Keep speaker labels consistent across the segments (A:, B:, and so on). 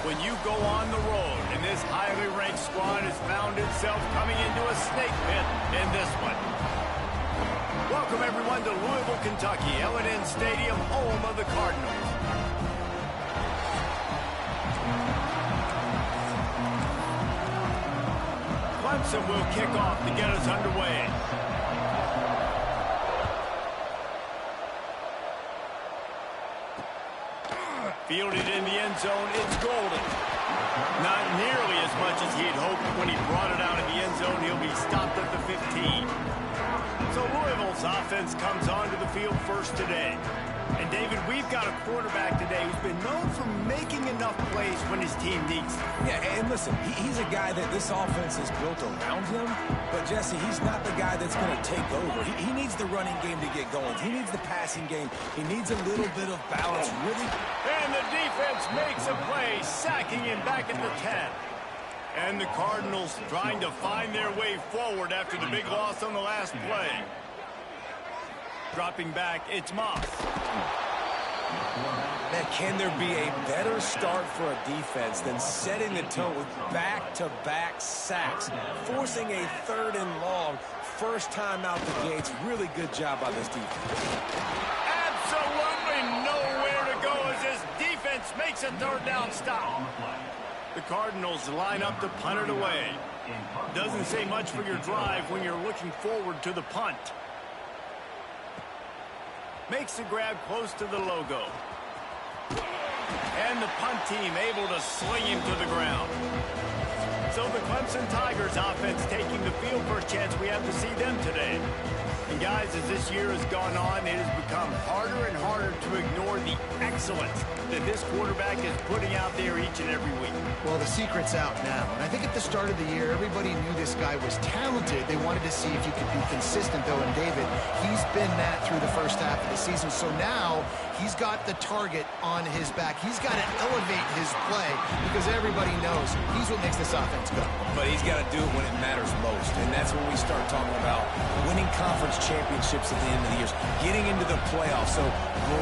A: when you go on the road and this highly ranked squad has found itself coming into a snake pit in this one. Welcome, everyone, to Louisville, Kentucky, L&N Stadium, home of the Cardinals. Clemson will kick off to get us underway. Fielded in the end zone, it's Golden. Not nearly as much as he had hoped when he brought it out of the end zone. He'll be stopped at the 15. So Louisville's offense comes onto the field first today. And David, we've got a quarterback today who's been known for making enough plays when his team needs them.
B: Yeah, and listen, he's a guy that this offense is built around him. But, Jesse, he's not the guy that's going to take over. He needs the running game to get going. He needs the passing game. He needs a little bit of balance, really.
A: And the defense makes a play, sacking him back at the 10. And the Cardinals trying to find their way forward after the big loss on the last play. Dropping back, it's Moss.
B: Man, can there be a better start for a defense than setting the tone with back-to-back sacks, forcing a 3rd and long, first time out the gates? Really good job by this defense.
A: Absolutely nowhere to go as this defense makes a 3rd down stop. The Cardinals line up to punt it away. Doesn't say much for your drive when you're looking forward to the punt. Makes the grab close to the logo. And the punt team able to sling him to the ground. So the Clemson Tigers offense taking the field for a chance we have to see them today. And guys, as this year has gone on, it has become harder and harder to ignore the excellence that this quarterback is putting out there each and every week.
C: Well, the secret's out now. And I think at the start of the year, everybody knew this guy was talented. They wanted to see if he could be consistent, though. And David, he's been that through the first half of the season. So now he's got the target on his back. He's got to elevate his play because everybody knows he's what makes this offense go.
B: But he's got to do it when it matters most. And that's when we start talking about winning conference championships at the end of the year, getting into the playoffs. So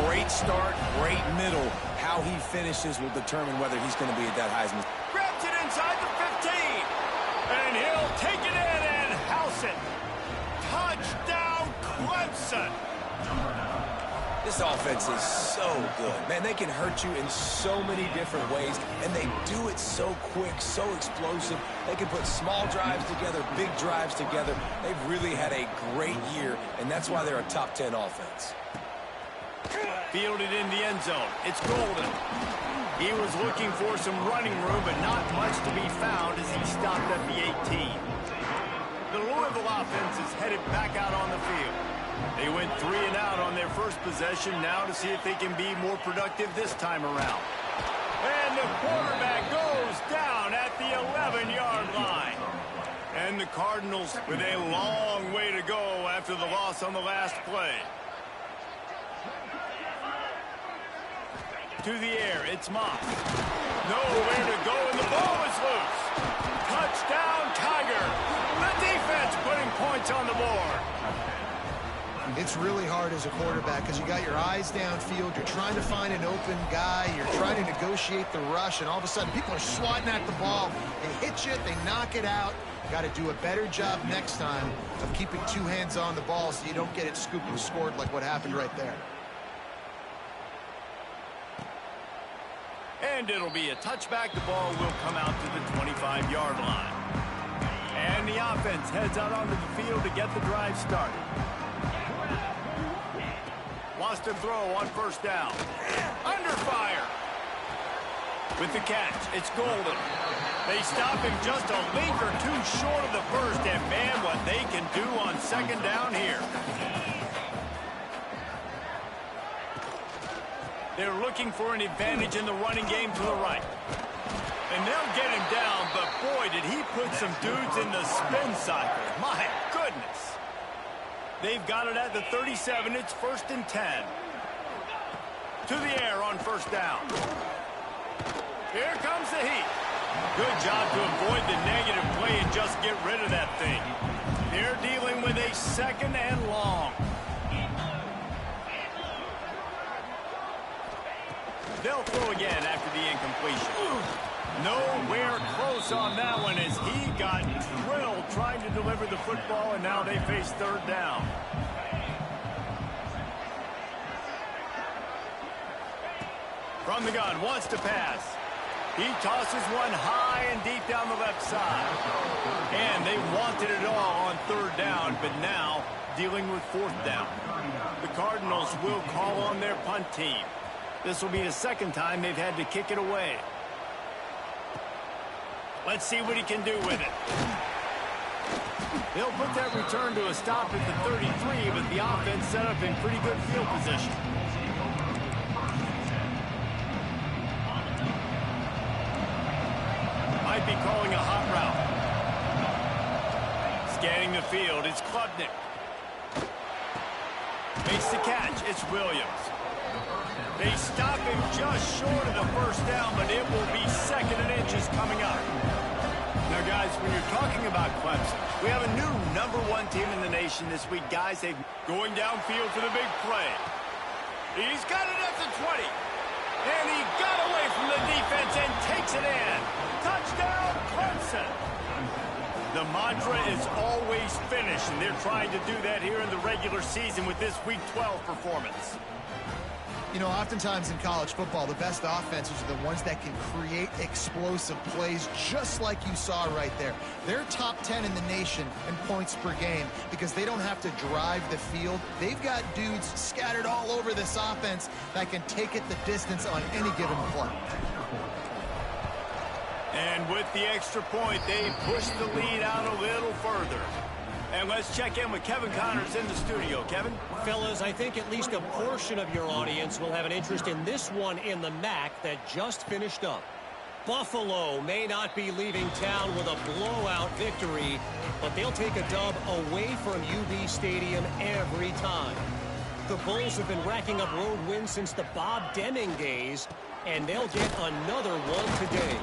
B: great start, great middle. How he finishes will determine whether he's going to be at that Heisman.
A: Grabs it inside the 15. And he'll take it in and house it. Touchdown, Clemson.
B: This offense is so good. Man, they can hurt you in so many different ways, and they do it so quick, so explosive. They can put small drives together, big drives together. They've really had a great year, and that's why they're a top 10 offense.
A: Fielded in the end zone. It's Golden. He was looking for some running room, but not much to be found as he stopped at the 18. The Louisville offense is headed back out on the field. They went 3 and out on their first possession, now to see if they can be more productive this time around. And the quarterback goes down at the 11-yard line. And the Cardinals with a long way to go after the loss on the last play. To the air, it's Moss. Nowhere to go, and the ball is loose. Touchdown, Tiger. The defense putting points on the board.
C: It's really hard as a quarterback because you got your eyes downfield. You're trying to find an open guy. You're trying to negotiate the rush, and all of a sudden people are swatting at the ball. They hit you, they knock it out. Got to do a better job next time of keeping 2 hands on the ball so you don't get it scooped and scored like what happened right there.
A: And it'll be a touchback. The ball will come out to the 25-yard line. And the offense heads out onto the field to get the drive started. Lost a throw on first down. Under fire. With the catch, it's Golden. They stop him just a link or 2 short of the first, and man, what they can do on second down here. They're looking for an advantage in the running game to the right. And they'll get him down, but boy, did he put some dudes in the spin cycle. My goodness. They've got it at the 37. It's 1st and 10. To the air on first down. Here comes the heat. Good job to avoid the negative play and just get rid of that thing. They're dealing with a 2nd and long. They'll throw again after the incompletion. Nowhere close on that one as he got drilled trying to deliver the football, and now they face third down. From the gun, wants to pass. He tosses one high and deep down the left side. And they wanted it all on third down, but now dealing with fourth down. The Cardinals will call on their punt team. This will be the second time they've had to kick it away. Let's see what he can do with it. They'll put that return to a stop at the 33, but the offense set up in pretty good field position. Might be calling a hot route. Scanning the field, it's Klubnik. Makes the catch, it's Williams. They stop him just short of the first down, but it will be second and inches coming up. Now, guys, when you're talking about Clemson, we have a new #1 team in the nation this week. Guys, they're going downfield for the big play. He's got it at the 20. And he got away from the defense and takes it in. Touchdown, Clemson. The mantra is always finish, and they're trying to do that here in the regular season with this Week 12 performance.
C: You know, oftentimes in college football, the best offenses are the ones that can create explosive plays, just like you saw right there. They're top 10 in the nation in points per game because they don't have to drive the field. They've got dudes scattered all over this offense that can take it the distance on any given play.
A: And with the extra point, they push the lead out a little further. And let's check in with Kevin Connors in the studio. Kevin?
D: Fellas, I think at least a portion of your audience will have an interest in this one in the MAC that just finished up. Buffalo may not be leaving town with a blowout victory, but they'll take a dub away from UB Stadium every time. The Bulls have been racking up road wins since the Bob Deming days, and they'll get another one today.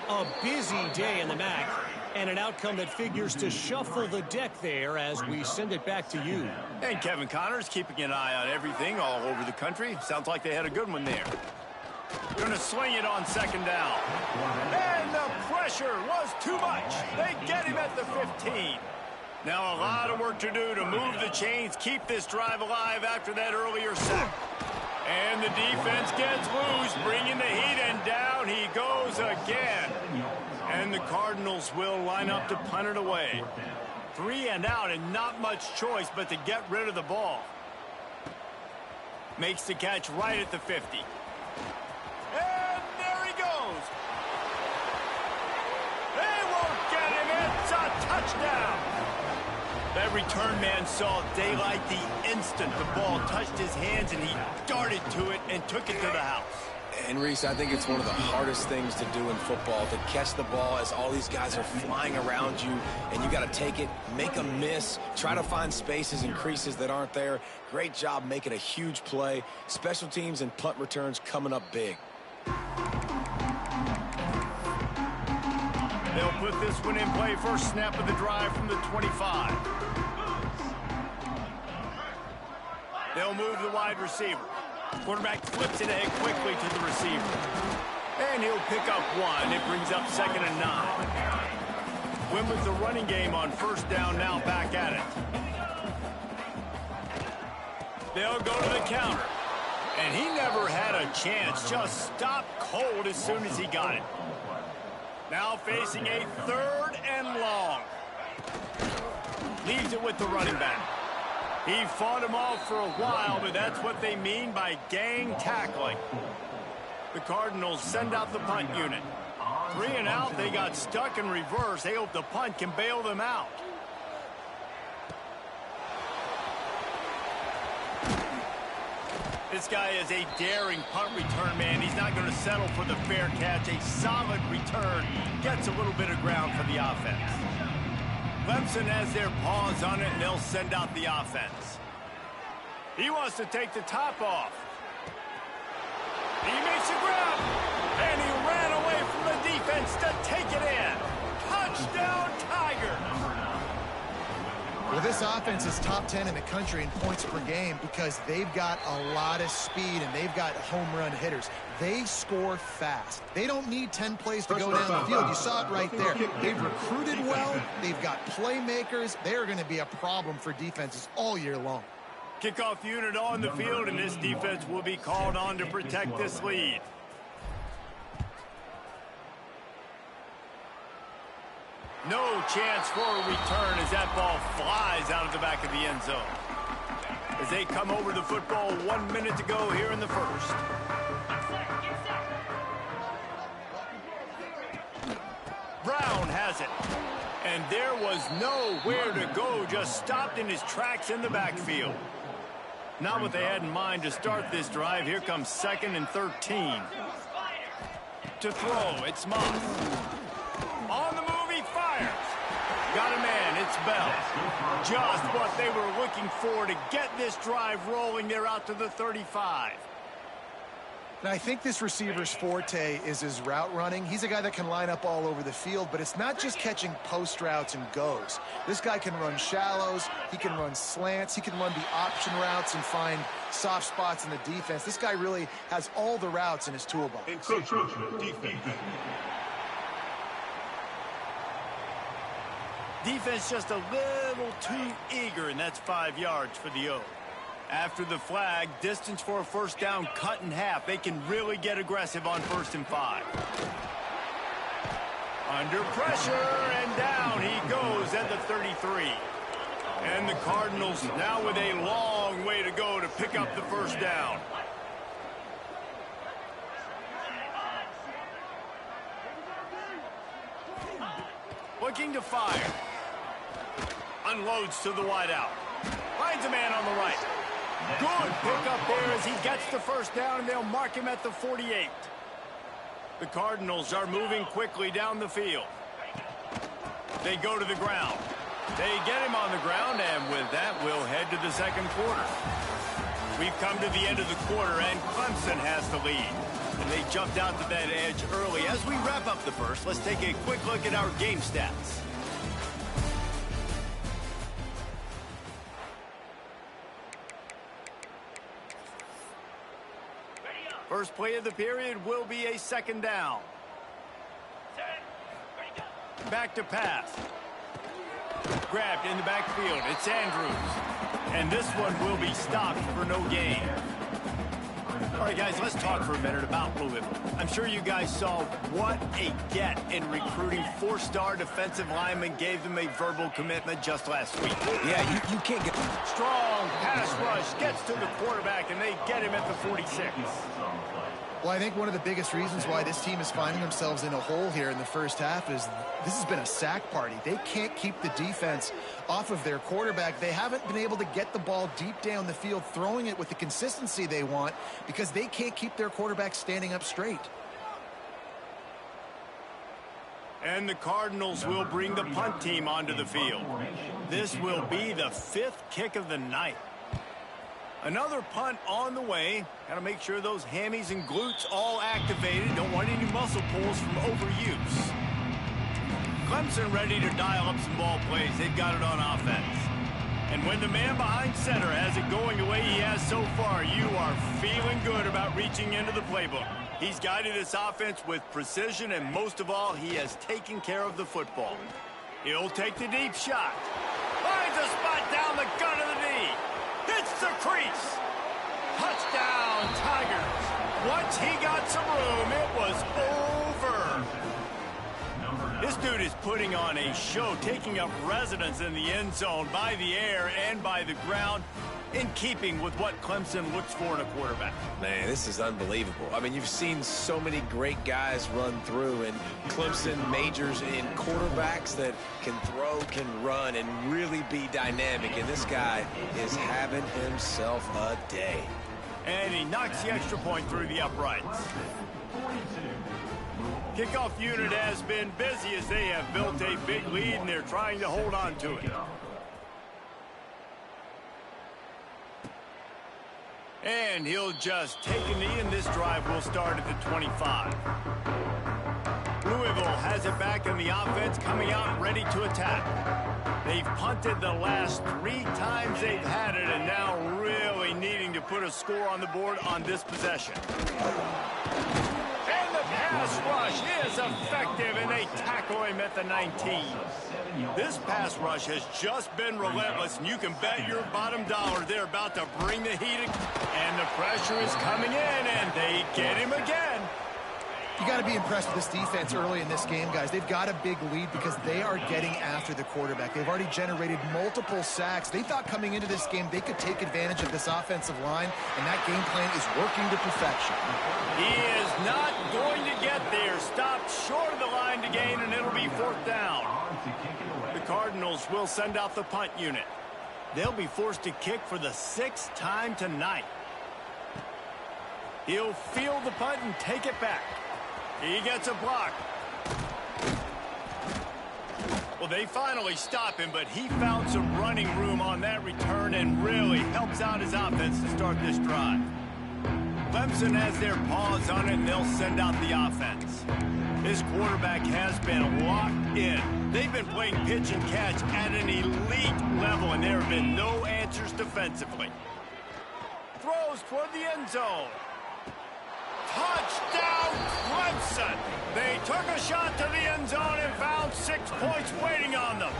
D: A busy day in the MAC, and an outcome that figures to shuffle the deck there as we send it back to you.
A: And Kevin Connors keeping an eye on everything all over the country. Sounds like they had a good one there. Going to swing it on second down. And the pressure was too much. They get him at the 15. Now a lot of work to do to move the chains, keep this drive alive after that earlier sack. And the defense gets loose, bringing the heat, and down he goes again. And the Cardinals will line up to punt it away. 3 and out, and not much choice but to get rid of the ball. Makes the catch right at the 50. And there he goes. They won't get him. It's a touchdown. That return man saw daylight the instant the ball touched his hands, and he darted to it and took it to the house.
B: And, Reese, I think it's one of the hardest things to do in football, to catch the ball as all these guys are flying around you, and you got to take it, make a miss, try to find spaces and creases that aren't there. Great job making a huge play. Special teams and punt returns coming up big.
A: They'll put this one in play. First snap of the drive from the 25. They'll move the wide receiver. Quarterback flips it ahead quickly to the receiver. And he'll pick up one. It brings up 2nd and 9. Win with the running game on first down, now back at it. They'll go to the counter. And he never had a chance. Just stopped cold as soon as he got it. Now facing a 3rd and long. Leaves it with the running back. He fought him off for a while, but that's what they mean by gang tackling. The Cardinals send out the punt unit. 3 and out, they got stuck in reverse. They hope the punt can bail them out. This guy is a daring punt return man. He's not going to settle for the fair catch. A solid return. Gets a little bit of ground for the offense. Clemson has their paws on it, and they'll send out the offense. He wants to take the top off. He makes a grab, and he ran away from the defense to take it in. Touchdown, Tigers!
C: Well, this offense is top 10 in the country in points per game because they've got a lot of speed and they've got home run hitters. They score fast. They don't need 10 plays to go down the field. You saw it right there. They've recruited well. They've got playmakers. They're going to be a problem for defenses all year long.
A: Kickoff unit on the field, and this defense will be called on to protect this lead. No chance for a return as that ball flies out of the back of the end zone. As they come over the football 1 minute to go here in the first. Brown has it. And there was nowhere to go, just stopped in his tracks in the backfield. Not what they had in mind to start this drive. Here comes 2nd and 13. To throw, it's Moss. On the move, he fires. Got a man, it's Bell. Just what they were looking for to get this drive rolling. They're out to the 35.
C: Now, I think this receiver's forte is his route running. He's a guy that can line up all over the field, but it's not just catching post routes and goes. This guy can run shallows, he can run slants, he can run the option routes and find soft spots in the defense. This guy really has all the routes in his toolbox.
A: Defense just a little too eager, and that's 5 yards for the O. After the flag, distance for a first down cut in half. They can really get aggressive on 1st and 5. Under pressure, and down he goes at the 33. And the Cardinals now with a long way to go to pick up the first down. Looking to fire. Unloads to the wideout. Finds a man on the right. Good pickup there as he gets the first down, and they'll mark him at the 48. The Cardinals are moving quickly down the field. They go to the ground. They get him on the ground, and with that, we'll head to the second quarter. We've come to the end of the quarter, and Clemson has the lead. And they jumped out to that edge early. As we wrap up the first, let's take a quick look at our game stats. First play of the period will be a 2nd down. Back to pass. Grabbed in the backfield. It's Andrews. And this one will be stopped for no gain. All right, guys, let's talk for a minute about Louisville. I'm sure you guys saw what a get in recruiting. 4-star defensive linemen gave them a verbal commitment just last week.
B: Yeah, you can't get...
A: Strong pass rush gets to the quarterback, and they get him at the 46.
C: Well, I think one of the biggest reasons why this team is finding themselves in a hole here in the first half is this has been a sack party. They can't keep the defense off of their quarterback. They haven't been able to get the ball deep down the field, throwing it with the consistency they want because they can't keep their quarterback standing up straight.
A: And the Cardinals will bring the punt team onto the field. This will be the 5th kick of the night. Another punt on the way. Got to make sure those hammies and glutes all activated. Don't want any muscle pulls from overuse. Clemson ready to dial up some ball plays. They've got it on offense. And when the man behind center has it going the way he has so far, you are feeling good about reaching into the playbook. He's guided this offense with precision, and most of all, he has taken care of the football. He'll take the deep shot. Finds a spot down the gun of the knee. Hits the crease. Touchdown, Tigers. Once he got some room, it was over. This dude is putting on a show, taking up residence in the end zone by the air and by the ground, in keeping with what Clemson looks for in a quarterback.
B: Man, this is unbelievable. I mean, you've seen so many great guys run through, and Clemson majors in quarterbacks that can throw, can run, and really be dynamic. And this guy is having himself a day.
A: And he knocks the extra point through the uprights. Kickoff unit has been busy as they have built a big lead, and they're trying to hold on to it. And he'll just take a knee, and this drive will start at the 25. Louisville has has it back, and the offense coming out ready to attack. They've punted the last 3 times they've had it, and now really needing to put a score on the board on this possession. And the pass rush is effective, and they tackle him at the 19. This pass rush has just been relentless, and you can bet your bottom dollar they're about to bring the heat. And the pressure is coming in, and they get him again.
C: You got to be impressed with this defense early in this game, guys. They've got a big lead because they are getting after the quarterback. They've already generated multiple sacks. They thought coming into this game they could take advantage of this offensive line, and that game plan is working to perfection.
A: He is not going to get there. Stopped short of the line to gain, and it'll be 4th down. The Cardinals will send out the punt unit. They'll be forced to kick for the 6th time tonight. He'll field the punt and take it back. He gets a block. Well, they finally stop him, but he found some running room on that return and really helps out his offense to start this drive. Clemson has their paws on it, and they'll send out the offense. This quarterback has been locked in. They've been playing pitch and catch at an elite level, and there have been no answers defensively. Throws toward the end zone. Touchdown, Clemson! They took a shot to the end zone and found 6 points waiting on them.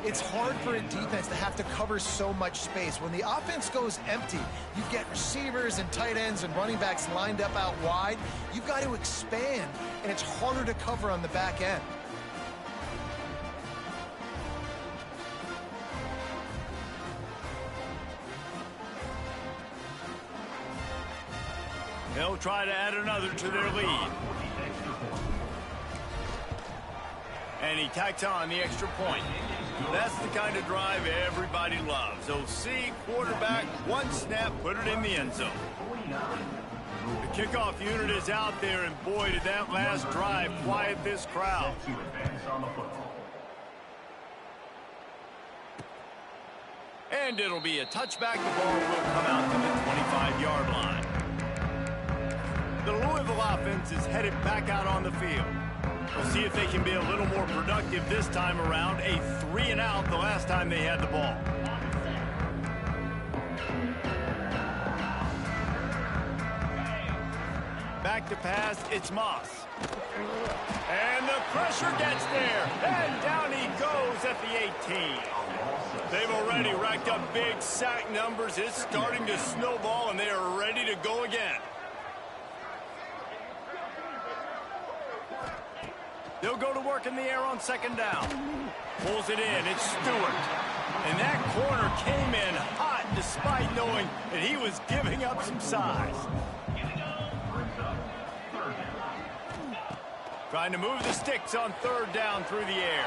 C: It's hard for a defense to have to cover so much space. When the offense goes empty, you get receivers and tight ends and running backs lined up out wide. You've got to expand, and it's harder to cover on the back end.
A: They'll try to add another to their lead. And he tacks on the extra point. That's the kind of drive everybody loves. OC, quarterback, 1 snap, put it in the end zone. The kickoff unit is out there, and boy, did that last drive quiet this crowd. And it'll be a touchback. The ball will come out to the 25-yard line. The Louisville offense is headed back out on the field. We'll see if they can be a little more productive this time around. A 3-and-out the last time they had the ball. Back to pass, it's Moss. And the pressure gets there. And down he goes at the 18. They've already racked up big sack numbers. It's starting to snowball, and they are ready to go again. They'll go to work in the air on 2nd down. Pulls it in. It's Stewart. And that corner came in hot despite knowing that he was giving up some size. Trying to move the sticks on 3rd down through the air.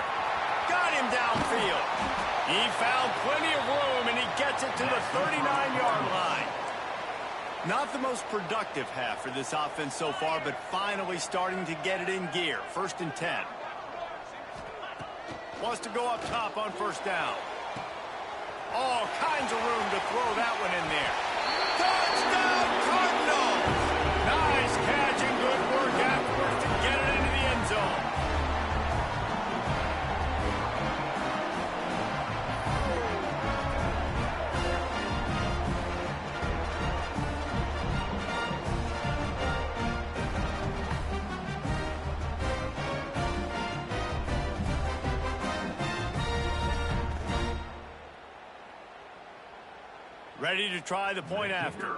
A: Got him downfield. He found plenty of room, and he gets it to the 39-yard line. Not the most productive half for this offense so far, but finally starting to get it in gear. 1st and 10. Wants to go up top on 1st down. All kinds of room to throw that one in there. Touchdown, Cardinals! Nice catch and good work afterwards to get it into the end zone. Ready to try the point after.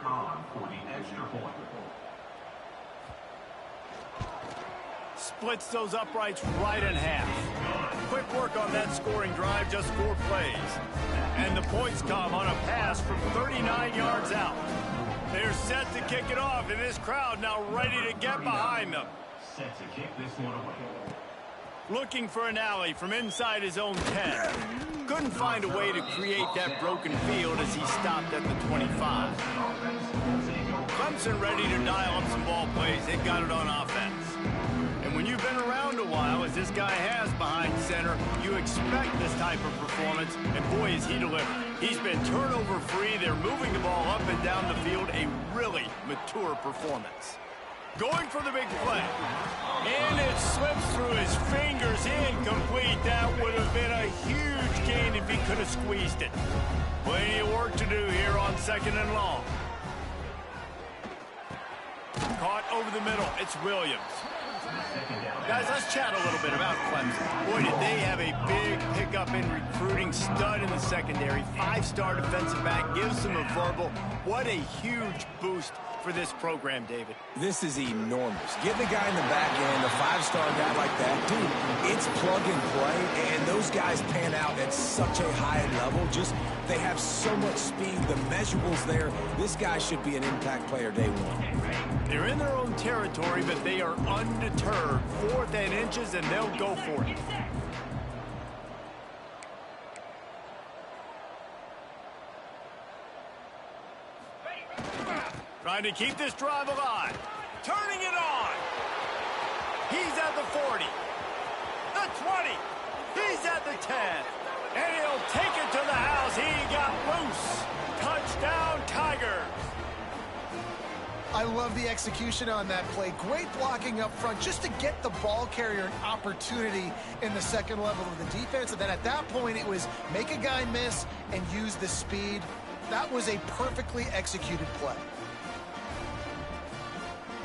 A: Splits those uprights right in half. Quick work on that scoring drive, just 4 plays. And the points come on a pass from 39 yards out. They're set to kick it off, and this crowd now ready to get behind them. Set to kick this one away. Looking for an alley from inside his own 10. Couldn't find a way to create that broken field as he stopped at the 25. Clemson ready to dial up some ball plays. They've got it on offense. And when you've been around a while, as this guy has behind center, you expect this type of performance, and boy, is he delivered. He's been turnover-free. They're moving the ball up and down the field. A really mature performance. Going for the big play. And it slips through his fingers, incomplete. That would have been a huge gain if he could have squeezed it. Plenty of work to do here on 2nd and long. Caught over the middle. It's Williams. Guys, let's chat a little bit about Clemson. Boy, did they have a big pickup in recruiting. Stud in the secondary. 5-star defensive back. Gives them a verbal. What a huge boost for this program, David.
B: This is enormous. Getting a guy in the back end, a 5-star guy like that, dude, it's plug and play, and those guys pan out at such a high level. Just, they have so much speed. The measurables there. This guy should be an impact player day one.
A: They're in their own territory, but they are undeterred. 4th and inches, and they'll go for it. Trying to keep this drive alive. Turning it on. He's at the 40. The 20. He's at the 10. And he'll take it to the house. He got loose. Touchdown, Tigers.
C: I love the execution on that play. Great blocking up front just to get the ball carrier an opportunity in the second level of the defense. And then at that point, it was make a guy miss and use the speed. That was a perfectly executed play.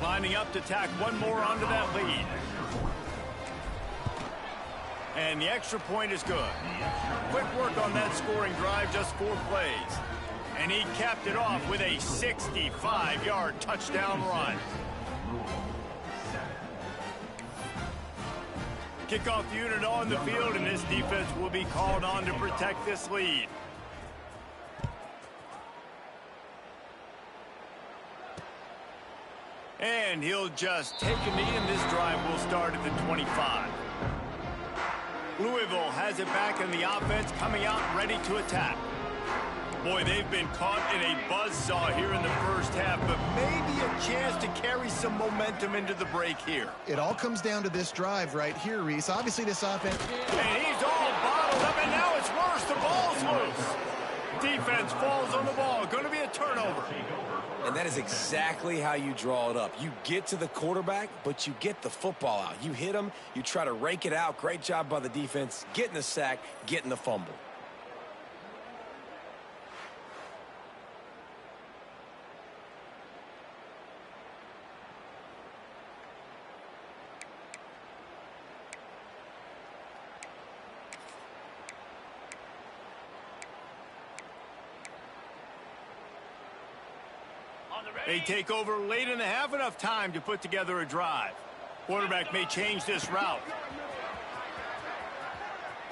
A: Lining up to tack one more onto that lead. And the extra point is good. Quick work on that scoring drive, just 4 plays. And he capped it off with a 65-yard touchdown run. Kickoff unit on the field, and this defense will be called on to protect this lead. And he'll just take a knee, and this drive will start at the 25. Louisville has it back in the offense, coming out ready to attack. Boy, they've been caught in a buzzsaw here in the first half, but maybe a chance to carry some momentum into the break here.
C: It all comes down to this drive right here, Reese. Obviously, this offense...
A: And he's all bottled up, and now it's worse. The ball's loose. Defense falls on the ball. Going to be a turnover.
B: And that is exactly how you draw it up. You get to the quarterback, but you get the football out. You hit him, you try to rake it out. Great job by the defense, getting the sack, getting the fumble.
A: They take over late in the half, enough time to put together a drive. Quarterback may change this route.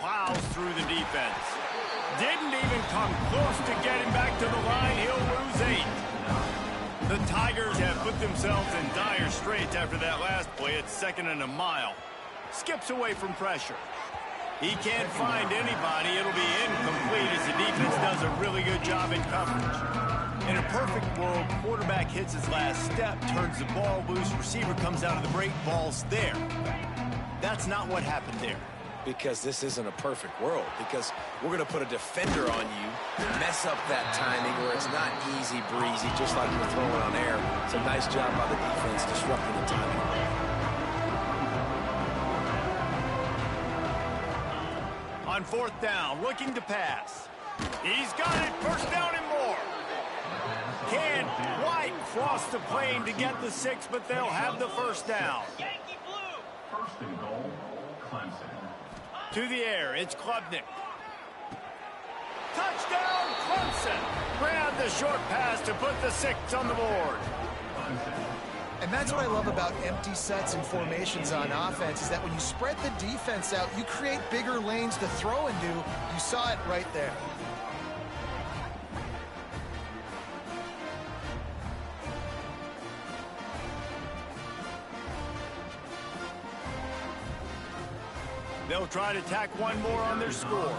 A: Plows through the defense. Didn't even come close to getting back to the line. He'll lose 8. The Tigers have put themselves in dire straits after that last play. It's 2nd and a mile. Skips away from pressure. He can't find anybody. It'll be incomplete as the defense does a really good job in coverage. In a perfect world, quarterback hits his last step, turns the ball loose, receiver comes out of the break, ball's there. That's not what happened there.
B: Because this isn't a perfect world. Because we're going to put a defender on you, mess up that timing where it's not easy breezy, just like you're throwing on air. It's a nice job by the defense disrupting the timing.
A: On 4th down, looking to pass. He's got it, 1st down and more. Can't quite cross the plane to get the 6, but they'll have the 1st down.
E: First and goal, Clemson.
A: To the air, it's Klubnik. Touchdown, Clemson! Ran the short pass to put the 6 on the board.
C: And that's what I love about empty sets and formations on offense, is that when you spread the defense out, you create bigger lanes to throw into. You saw it right there.
A: They'll try to tack one more on their score.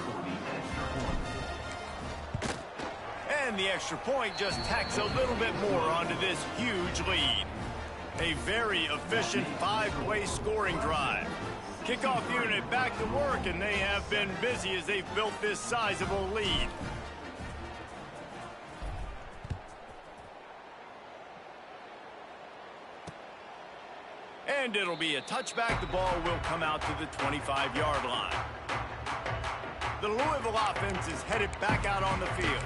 A: And the extra point just tacks a little bit more onto this huge lead. A very efficient 5-play scoring drive. Kickoff unit back to work, and they have been busy as they've built this sizable lead. And it'll be a touchback. The ball will come out to the 25-yard line. The Louisville offense is headed back out on the field.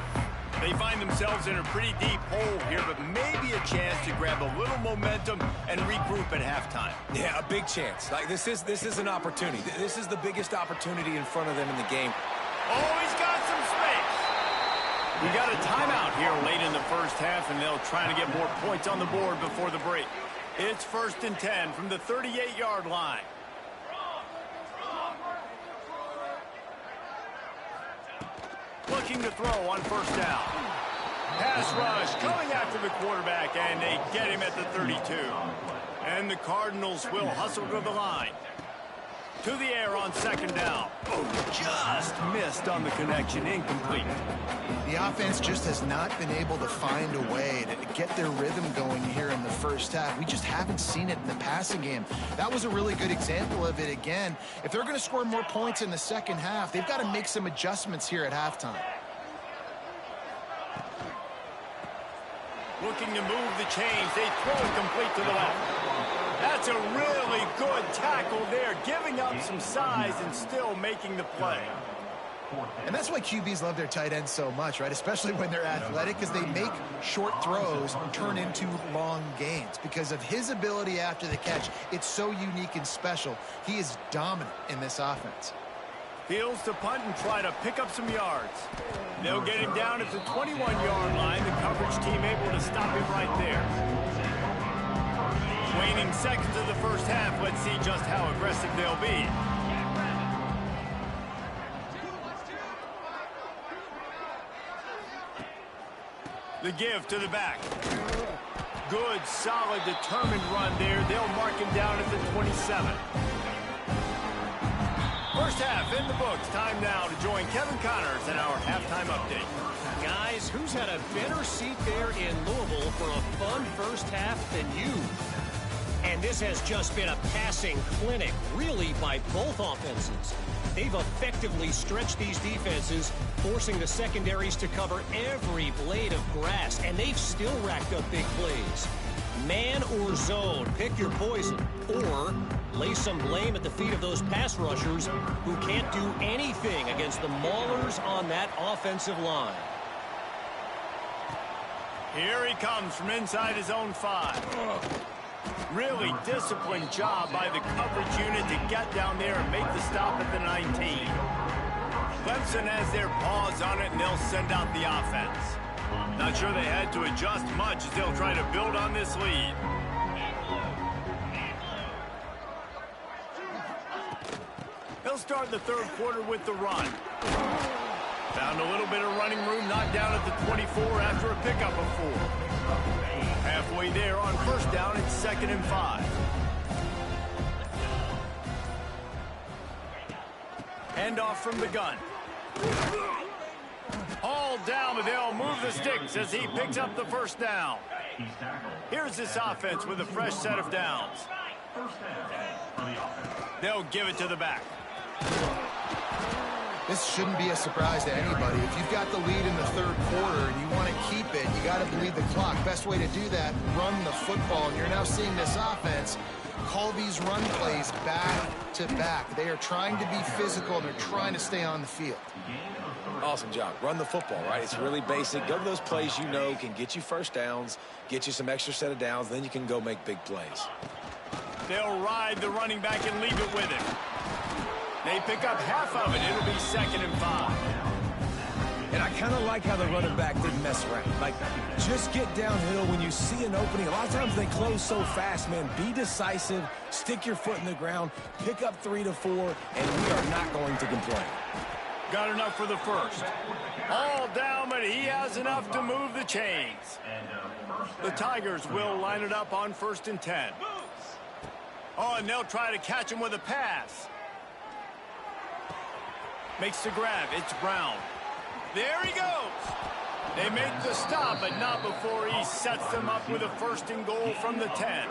A: They find themselves in a pretty deep hole here, but maybe a chance to grab a little momentum and regroup at halftime.
B: Yeah, a big chance. Like this is an opportunity. This is the biggest opportunity in front of them in the game.
A: Oh, he's got some space. We got a timeout here late in the first half, and they'll try to get more points on the board before the break. It's 1st and 10 from the 38-yard line. Looking to throw on 1st down. Pass rush coming after the quarterback, and they get him at the 32. And the Cardinals will hustle to the line. To the air on 2nd down. Oh, just missed on the connection. Incomplete.
C: The offense just has not been able to find a way to get their rhythm going here in the first half. We just haven't seen it in the passing game. That was a really good example of it again. If they're going to score more points in the second half, they've got to make some adjustments here at halftime.
A: Looking to move the chains. They throw it complete to the left. That's a really good tackle there, giving up some size and still making the play.
C: And that's why QBs love their tight ends so much, right? Especially when they're athletic, because they make short throws turn into long gains. Because of his ability after the catch, it's so unique and special. He is dominant in this offense.
A: Fields to punt and try to pick up some yards. They'll get him down at the 21-yard line. The coverage team able to stop him right there. Waning seconds of the first half. Let's see just how aggressive they'll be. The give to the back. Good, solid, determined run there. They'll mark him down at the 27. First half in the books. Time now to join Kevin Connors in our halftime update.
D: Guys, who's had a better seat there in Louisville for a fun first half than you? And this has just been a passing clinic, really, by both offenses. They've effectively stretched these defenses, forcing the secondaries to cover every blade of grass, and they've still racked up big plays. Man or zone, pick your poison, or lay some blame at the feet of those pass rushers who can't do anything against the maulers on that offensive line.
A: Here he comes from inside his own 5. Really disciplined job by the coverage unit to get down there and make the stop at the 19. Clemson has their paws on it, and they'll send out the offense. Not sure they had to adjust much as they'll try to build on this lead. They'll start the third quarter with the run. Found a little bit of running room, knocked down at the 24 after a pickup of 4. Halfway there on 1st down, it's 2nd and 5. Handoff from the gun. All down, but they'll move the sticks as he picks up the 1st down. Here's this offense with a fresh set of downs. They'll give it to the back.
C: This shouldn't be a surprise to anybody. If you've got the lead in the third quarter and you want to keep it, you got to bleed the clock. Best way to do that, run the football. And you're now seeing this offense call these run plays back to back. They are trying to be physical, and they're trying to stay on the field.
B: Awesome job. Run the football, right? It's really basic. Go to those plays you know can get you first downs, get you some extra set of downs, then you can go make big plays.
A: They'll ride the running back and leave it with him. They pick up half of it. It'll be 2nd and 5.
B: And I kind of like how the running back didn't mess around. Like, just get downhill when you see an opening. A lot of times they close so fast, man. Be decisive, stick your foot in the ground, pick up 3 to 4, and we are not going to complain.
A: Got enough for the 1st. All down, but he has enough to move the chains. The Tigers will line it up on 1st and 10. Oh, and they'll try to catch him with a pass. Makes the grab. It's Brown. There he goes. They make the stop, but not before he sets them up with a 1st and goal from the 10.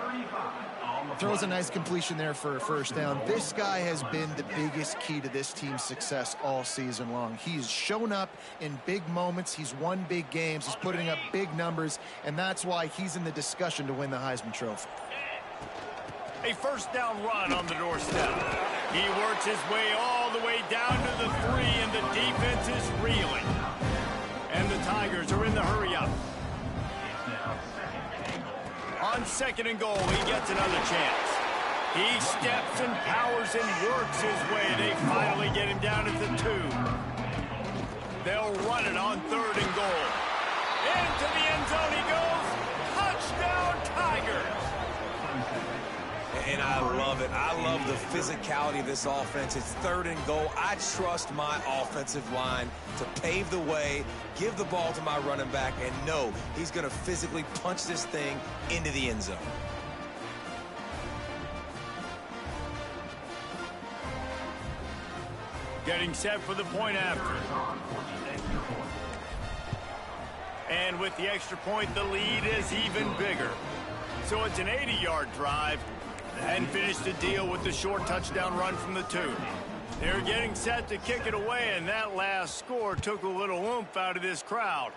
C: Throws a nice completion there for a 1st down. This guy has been the biggest key to this team's success all season long. He's shown up in big moments. He's won big games. He's putting up big numbers, and that's why he's in the discussion to win the Heisman Trophy.
A: A first down run on the doorstep. He works his way all the way down to the 3, and the defense is reeling. And the Tigers are in the hurry-up. On 2nd and goal, he gets another chance. He steps and powers and works his way. They finally get him down at the 2. They'll run it on 3rd and goal. Into the end zone he goes. Touchdown, Tigers!
B: And I love it. I love the physicality of this offense. It's 3rd and goal. I trust my offensive line to pave the way, give the ball to my running back, and know he's going to physically punch this thing into the end zone.
A: Getting set for the point after. And with the extra point, the lead is even bigger. So it's an 80-yard drive. And finish the deal with the short touchdown run from the 2. They're getting set to kick it away, and that last score took a little oomph out of this crowd.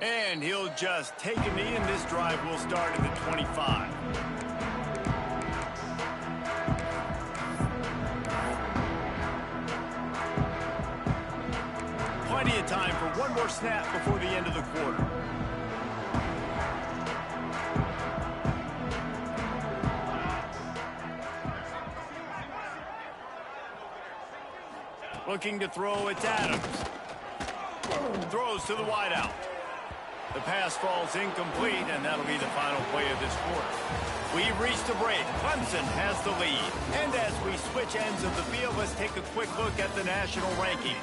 A: And he'll just take a knee, and this drive will start at the 25. Plenty of time for one more snap before the end of the quarter. Looking to throw, it's Adams. Throws to the wideout. The pass falls incomplete, and that'll be the final play of this quarter. We've reached a break. Clemson has the lead. And as we switch ends of the field, let's take a quick look at the national rankings.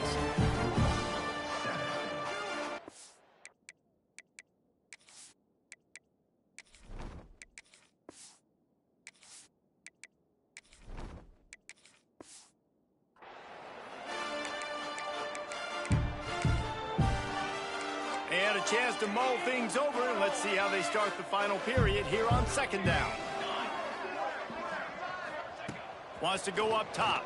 A: And a chance to mull things over, and let's see how they start the final period here on 2nd down. Wants to go up top.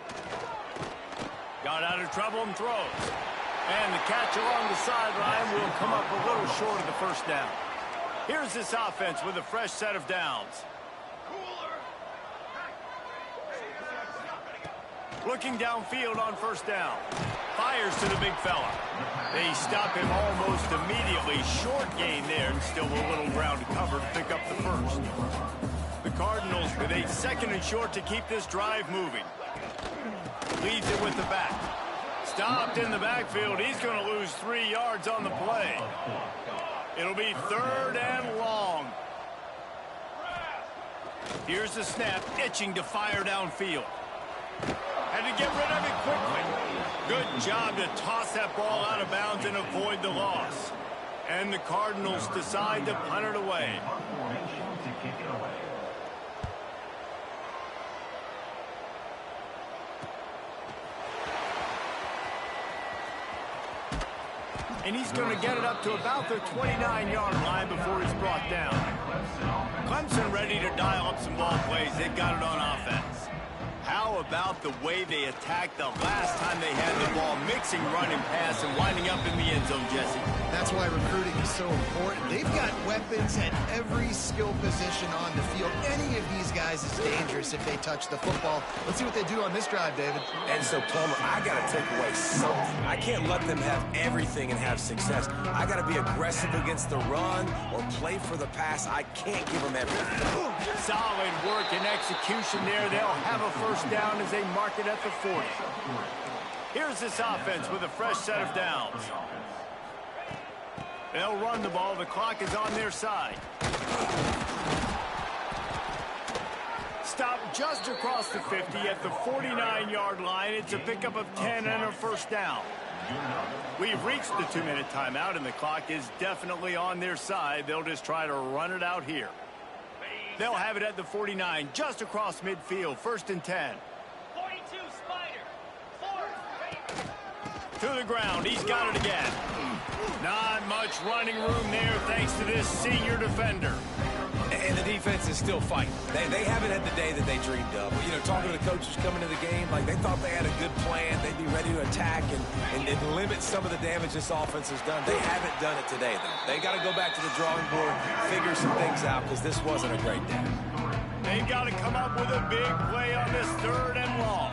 A: Got out of trouble and throws. And the catch along the sideline will come up a little short of the first down. Here's this offense with a fresh set of downs. Looking downfield on 1st down. Fires to the big fella. They stop him almost immediately. Short gain there, and still a little ground to cover to pick up the first. The Cardinals with a 2nd and short to keep this drive moving. Leads it with the back. Stopped in the backfield. He's going to lose 3 yards on the play. It'll be 3rd and long. Here's the snap, itching to fire downfield. Had to get rid of it quickly. Good job to toss that ball out of bounds and avoid the loss. And the Cardinals decide to punt it away. And he's going to get it up to about the 29-yard line before he's brought down. Clemson ready to dial up some ball plays. They've got it on offense. How about the way they attacked the last time they had the ball, mixing run and pass and winding up in the end zone, Jesse?
C: That's why recruiting is so important. They've got weapons at every skill position on the field. Any of these guys is dangerous if they touch the football. Let's see what they do on this drive, David.
B: And so, Palmer, I got to take away something. I can't let them have everything and have success. I got to be aggressive against the run or play for the pass. I can't give them everything.
A: Solid work and execution there. They'll have a first down as they mark it at the 40. Here's this offense with a fresh set of downs. They'll run the ball. The clock is on their side. Stop just across the 50 at the 49-yard line. It's a pickup of 10 and a first down. We've reached the 2-minute timeout, and the clock is definitely on their side. They'll just try to run it out here. They'll have it at the 49, just across midfield, 1st and 10.
F: 42, Spider. 4.
A: To the ground, he's got it again. Not much running room there thanks to this senior defender.
B: And the defense is still fighting. They haven't had the day that they dreamed of. You know, talking to the coaches coming to the game, like they thought they had a good plan. They'd be ready to attack and limit some of the damage this offense has done. They haven't done it today, though. They got to go back to the drawing board, figure some things out, because this wasn't a great day.
A: They've got to come up with a big play on this 3rd and long.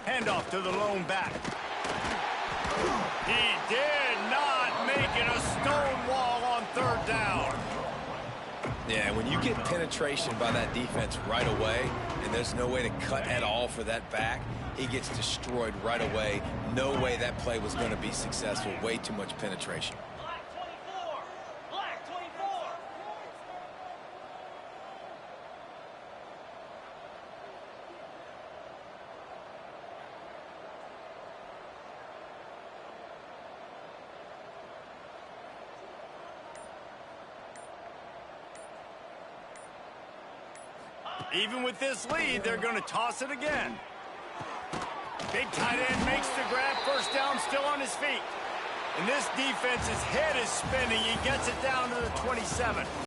A: Handoff to the lone back. He did not make it a stone wall on 3rd down.
B: Yeah, when you get penetration by that defense right away, and there's no way to cut at all for that back, he gets destroyed right away. No way that play was going to be successful. Way too much penetration.
F: Black 24.
A: Even with this lead, they're going to toss it again. Big tight end makes the grab. 1st down, still on his feet. And this defense's head is spinning. He gets it down to the 27.